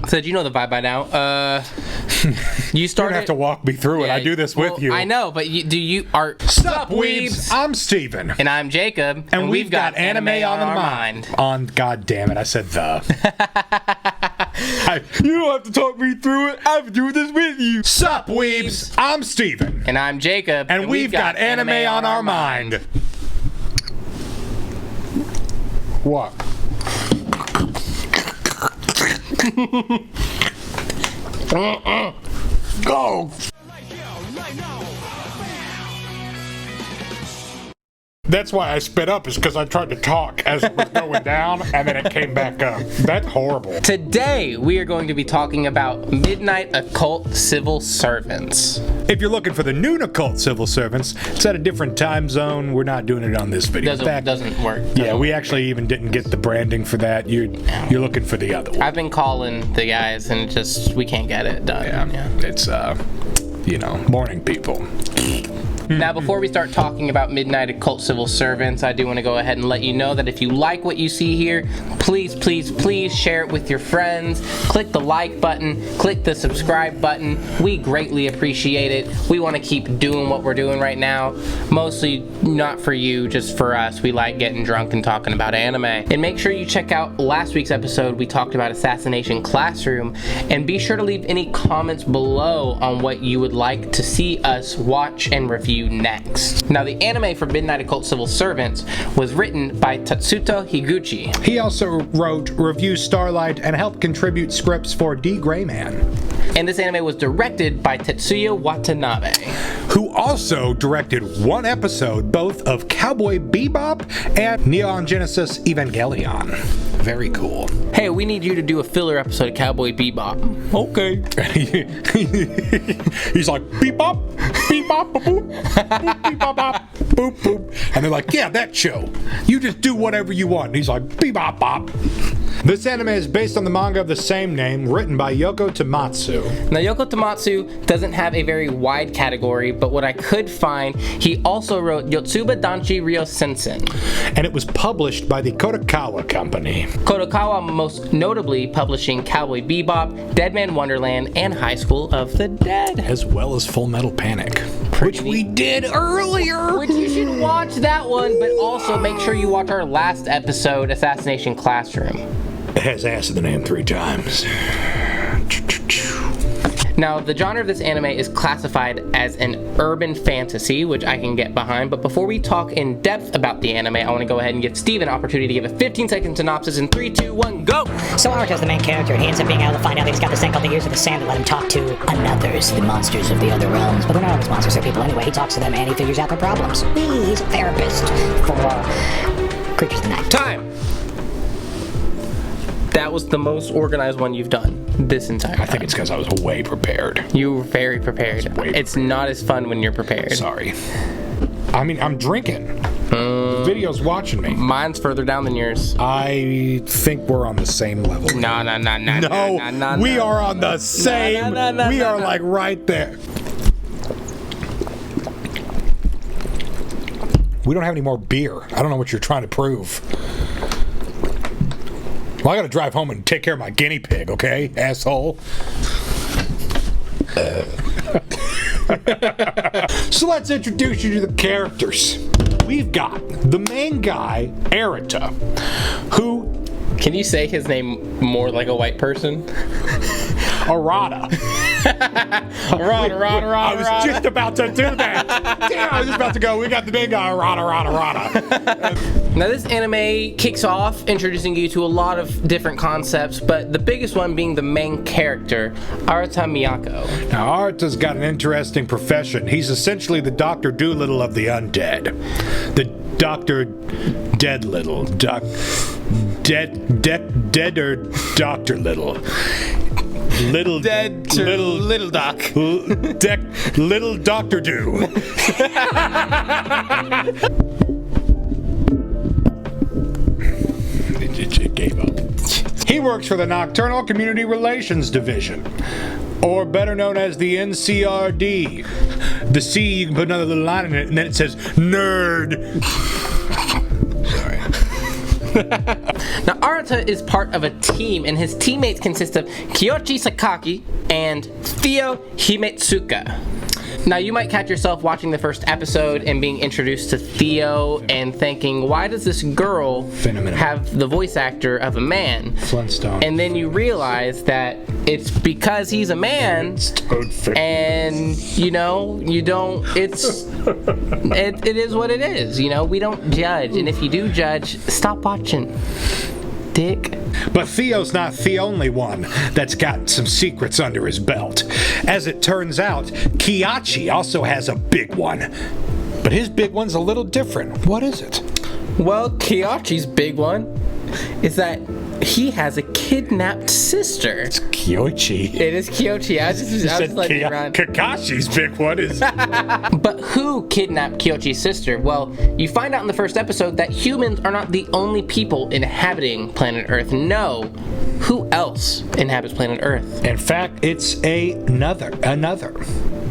Said you know the vibe by now. You started. You're gonna have to walk me through it. I do this with you. I know, but you are. Sup, weebs? I'm Steven. And I'm Jacob. And we've got anime on our mind. God damn it, I said the. You don't have to talk me through it. I have to do this with you. Sup, weebs? I'm Steven. And I'm Jacob. And we've got anime on our mind. What? Go. That's why I sped up, is because I tried to talk as it was going down, and then it came back up. That's horrible. Today, we are going to be talking about Midnight Occult Civil Servants. If you're looking for the noon occult civil servants, it's at a different time zone. We're not doing it on this video. Doesn't work. Yeah, we actually even didn't get the branding for that. You're looking for the other one. I've been calling the guys, and we can't get it done. Yeah. It's, morning people. Now, before we start talking about Midnight Occult Civil Servants, I do want to go ahead and let you know that if you like what you see here, please share it with your friends. Click the like button, click the subscribe button. We greatly appreciate it. We want to keep doing what we're doing right now. Mostly not for you, just for us. We like getting drunk and talking about anime. And make sure you check out last week's episode. We talked about Assassination Classroom. And be sure to leave any comments below on what you would like to see us watch and review next. Now, the anime for Midnight Occult Civil Servants was written by Tatsuto Higuchi. He also wrote Review Starlight and helped contribute scripts for D. Gray Man. And this anime was directed by Tetsuya Watanabe, who also directed one episode both of Cowboy Bebop and Neon Genesis Evangelion. Very cool. Hey, we need you to do a filler episode of Cowboy Bebop. Okay. He's like, bebop, bebop, boop, boop, bebop, bop, boop, boop. And they're like, yeah, that show. You just do whatever you want. And he's like, bebop, bop. This anime is based on the manga of the same name, written by Yoko Tomatsu. Now, Yoko Tomatsu doesn't have a very wide category, but what I could find, he also wrote Yotsuba Danchi Ryo Sensen. And it was published by the Kodokawa Company. Kodokawa most notably publishing Cowboy Bebop, Deadman Wonderland, and High School of the Dead. As well as Full Metal Panic, which we did earlier. Which you should watch that one, but also make sure you watch our last episode, Assassination Classroom. It has ass in the name 3 times. Now, the genre of this anime is classified as an urban fantasy, which I can get behind, but before we talk in depth about the anime, I want to go ahead and give Steve an opportunity to give a 15-second synopsis in 3, 2, 1, go! So Arto's the main character, and he ends up being able to find out that he's got this thing called the Ears of the Sand that let him talk to anothers, the monsters of the other realms. But they're not always monsters, they're people anyway. He talks to them and he figures out their problems. He's a therapist for creatures of the night. Time! That was the most organized one you've done this entire time. I think it's because I was way prepared. You were very prepared. It's not as fun when you're prepared. Sorry. I mean, I'm drinking. The video's watching me. Mine's further down than yours. I think we're on the same level. No. We are on the same. We are like right there. We don't have any more beer. I don't know what you're trying to prove. Well, I gotta drive home and take care of my guinea pig, okay, asshole? So let's introduce you to the characters. We've got the main guy, Arita, who... Can you say his name more like a white person? Arata. Arata. I was just about to do that. Damn, I was just about to go, we got the big guy, Arata. Now, this anime kicks off introducing you to a lot of different concepts, but the biggest one being the main character, Arata Miyako. Now, Arata's got an interesting profession. He's essentially the Dr. Doolittle of the undead. The Dr. Deadlittle. Dead or Dr. Little. Little Dead to little Doc. Little Doctor Do. It gave up. He works for the Nocturnal Community Relations Division, or better known as the NCRD. The C, you can put another little line in it, and then it says nerd. Now, Now, Arata is part of a team, and his teammates consist of Kyoichi Sakaki and Theo Himetsuka. Now, you might catch yourself watching the first episode and being introduced to Theo and thinking, why does this girl have the voice actor of a man? Flintstone. And then you realize that it's because he's a man, and, you know, you don't, it is what it is, you know? We don't judge, and if you do judge, stop watching. Dick. But Theo's not the only one that's got some secrets under his belt. As it turns out, Kyoichi also has a big one. But his big one's a little different. What is it? Well, Kyoichi's big one is that he has a kidnapped sister. It's Kyoichi. It is Kyoichi. I was just letting it run. Kakashi's big one is... But who kidnapped Kyoichi's sister? Well, you find out in the first episode that humans are not the only people inhabiting planet Earth. No. Who else inhabits planet Earth? In fact, it's another one.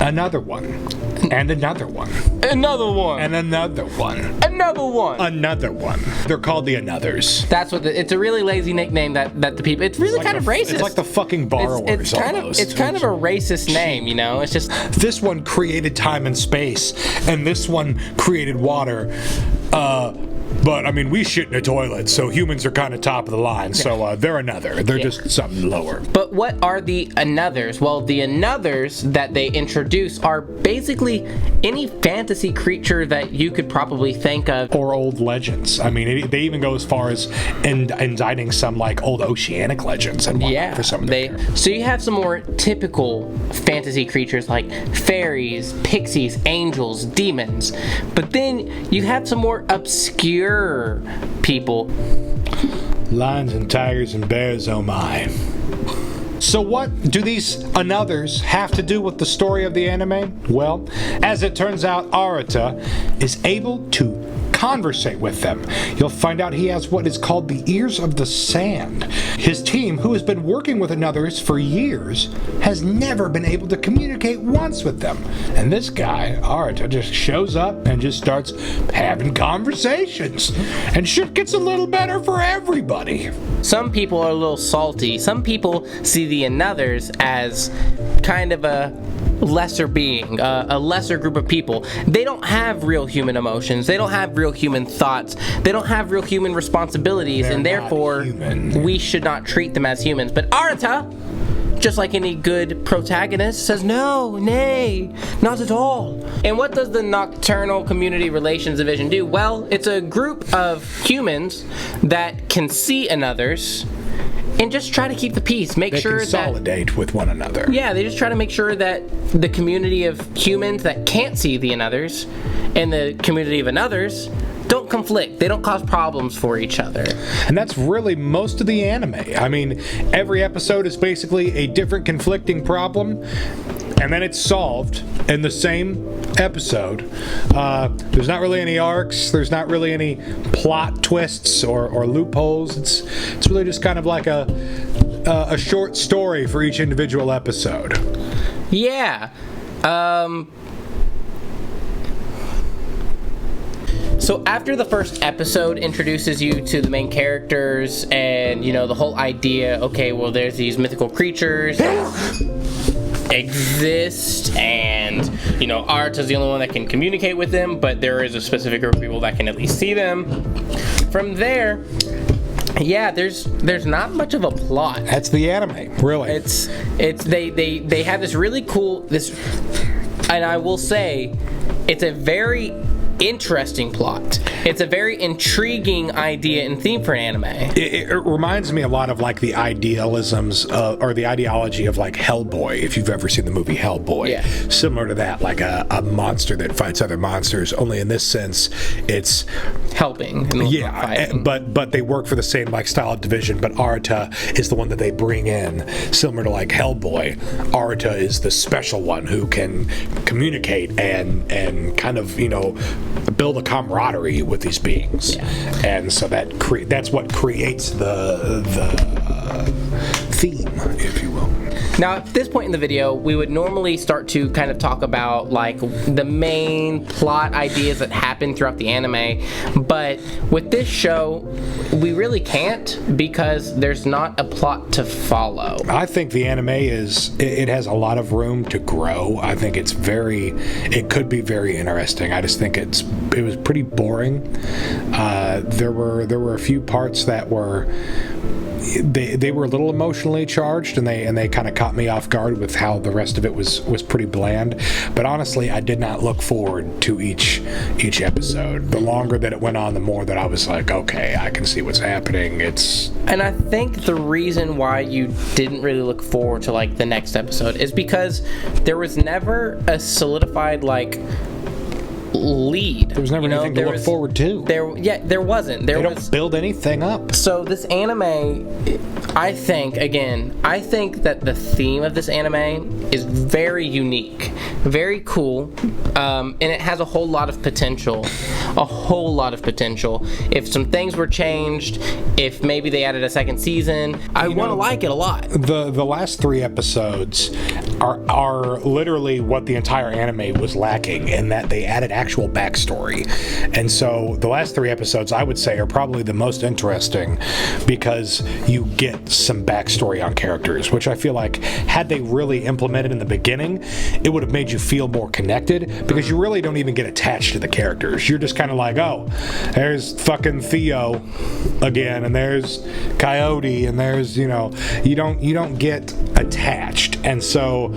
And another one. Another one. And another one. Another one. Another one. They're called the Anothers. That's what it's a really lazy nickname that the people. It's really kind of racist. It's like the fucking borrowers. It's kind of a racist name, you know. It's just this one created time and space, and this one created water. But I mean, we shit in a toilet, so humans are kind of top of the line. So they're another. They're just something lower. But what are the Anothers? Well, the Anothers that they introduce are basically any fantasy creature that you could probably think of. Or old legends. I mean, they even go as far as indicting some like old oceanic legends and whatnot for some of them. So you have some more typical fantasy creatures like fairies, pixies, angels, demons. But then you have some more obscure people. Lions and tigers and bears, oh my. So what do these Anothers have to do with the story of the anime? Well, as it turns out, Arata is able to conversate with them. You'll find out he has what is called the Ears of the Sand. His team, who has been working with Anothers for years, has never been able to communicate once with them. And this guy, Arata, just shows up and just starts having conversations. And shit gets a little better for everybody. Some people are a little salty. Some people see the Anothers as kind of a lesser being, a lesser group of people. They don't have real human emotions. They don't have real human thoughts. They don't have real human responsibilities, and therefore we should not treat them as humans. But Arata, just like any good protagonist, says no, nay, not at all. And what does the Nocturnal Community Relations Division do? Well, it's a group of humans that can see Anothers and just try to keep the peace. Make sure that they consolidate with one another. Yeah, they just try to make sure that the community of humans that can't see the Anothers and the community of Anothers don't conflict. They don't cause problems for each other. And that's really most of the anime. I mean, every episode is basically a different conflicting problem, and then it's solved in the same episode. There's not really any arcs. There's not really any plot twists or loopholes. It's really just kind of like a short story for each individual episode. Yeah. So after the first episode introduces you to the main characters and, you know, the whole idea, okay, well, there's these mythical creatures exist, and, you know, Arata's the only one that can communicate with them, but there is a specific group of people that can at least see them. From there, yeah, there's not much of a plot. That's the anime, really. They have this really cool, and I will say, it's a very interesting plot. It's a very intriguing idea and theme for an anime. It reminds me a lot of like the idealisms or the ideology of like Hellboy, if you've ever seen the movie Hellboy. Yeah. Similar to that, like a monster that fights other monsters, only in this sense it's helping. But they work for the same like style of division, but Arata is the one that they bring in. Similar to like Hellboy, Arata is the special one who can communicate and kind of, you know, build a camaraderie with these beings. Yeah. And so that's what creates the theme, if you will. Now, at this point in the video, we would normally start to kind of talk about like the main plot ideas that happen throughout the anime, but with this show, we really can't because there's not a plot to follow. I think the anime it has a lot of room to grow. I think it could be very interesting. I just think it was pretty boring. There were a few parts that were they were a little emotionally charged, and they kind of caught me off guard with how the rest of it was pretty bland. But honestly, I did not look forward to each episode. The longer that it went on, the more that I was like, okay, I can see what's happening. And I think the reason why you didn't really look forward to like the next episode is because there was never a solidified like lead. There was never anything to look forward to. There wasn't. They don't build anything up. So this anime, I think that the theme of this anime is very unique, very cool, and it has a whole lot of potential. If some things were changed, if maybe they added a second season, I want to like it a lot. The last 3 episodes are literally what the entire anime was lacking, in that they added actual backstory. And so the last 3 episodes, I would say, are probably the most interesting because you get some backstory on characters, which I feel like had they really implemented in the beginning, it would have made you feel more connected, because you really don't even get attached to the characters. You're just kind of like, oh, there's fucking Theo again, and there's Coyote, and there's, you don't get attached. And so,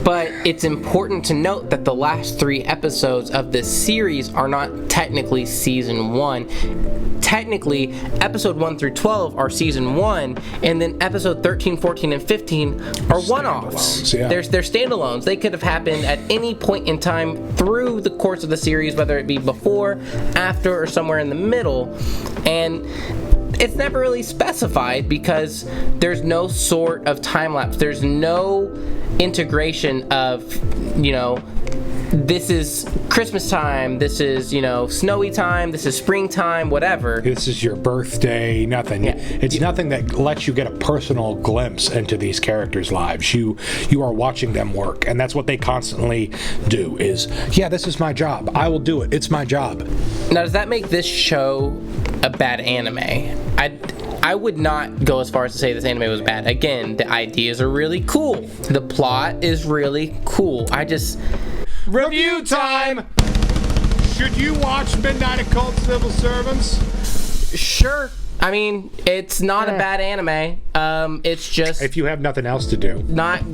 but it's important to note that the last 3 episodes of this series are not technically season 1. Technically, episode 1 through 12 are season 1, and then episode 13, 14, and 15 are one-offs. Yeah. They're standalones. They could have happened at any point in time through the course of the series, whether it be before, after, or somewhere in the middle. And it's never really specified because there's no sort of time lapse. There's no integration of, this is Christmas time, this is, snowy time, this is springtime, whatever. This is your birthday, nothing. Yeah. It's nothing that lets you get a personal glimpse into these characters' lives. You are watching them work, and that's what they constantly do is, yeah, this is my job. I will do it. It's my job. Now, does that make this show a bad anime? I would not go as far as to say this anime was bad. Again, the ideas are really cool. The plot is really cool. Review time! Should you watch Midnight Occult Civil Servants? Sure. I mean, it's not a bad anime. It's just, if you have nothing else to do, not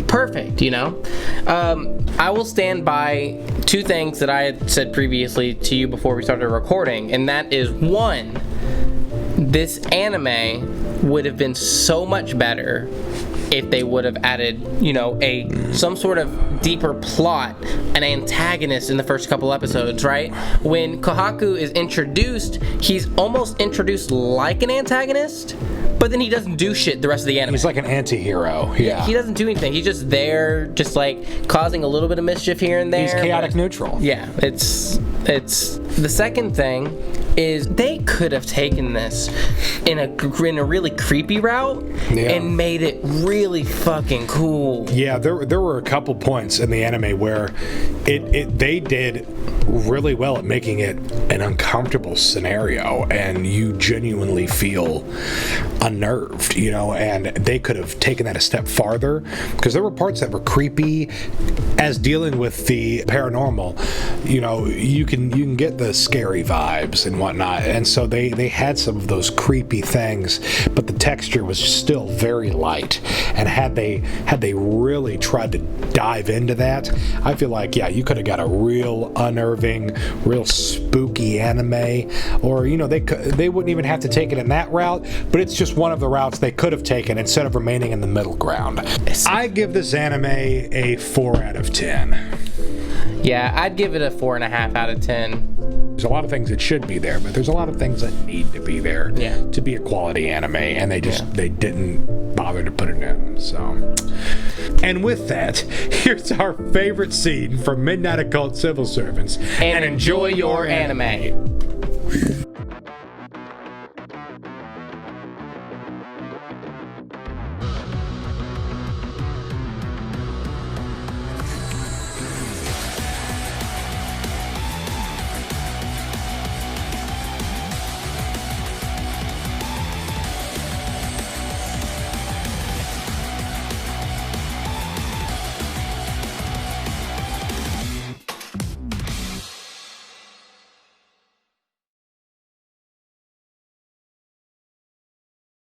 perfect, I will stand by 2 things that I had said previously to you before we started recording, and that is, 1, this anime would have been so much better if they would have added, some sort of deeper plot, an antagonist in the first couple episodes, right? When Kohaku is introduced, he's almost introduced like an antagonist, but then he doesn't do shit the rest of the anime. He's like an anti-hero. Yeah. He doesn't do anything. He's just there, just like causing a little bit of mischief here and there. He's chaotic neutral. Yeah, it's the second thing is they could have taken this in a really creepy route and made it really fucking cool. Yeah, there were a couple points in the anime where they did really well at making it an uncomfortable scenario, and you genuinely feel unnerved, and they could have taken that a step farther, because there were parts that were creepy. As dealing with the paranormal, you can get the scary vibes and whatnot, and so they had some of those creepy things, but the texture was still very light. And had they really tried to dive into that, I feel like, yeah, you could have got a real unnerving, real spooky anime, or they wouldn't even have to take it in that route, but it's just one of the routes they could have taken instead of remaining in the middle ground. I give this anime a 4 out of 10. Yeah, I'd give it a 4.5 out of 10. There's a lot of things that should be there, but there's a lot of things that need to be there to be a quality anime, and they didn't bother to put it in. So, and with that, here's our favorite scene from Midnight Occult Civil Servants. And enjoy your anime.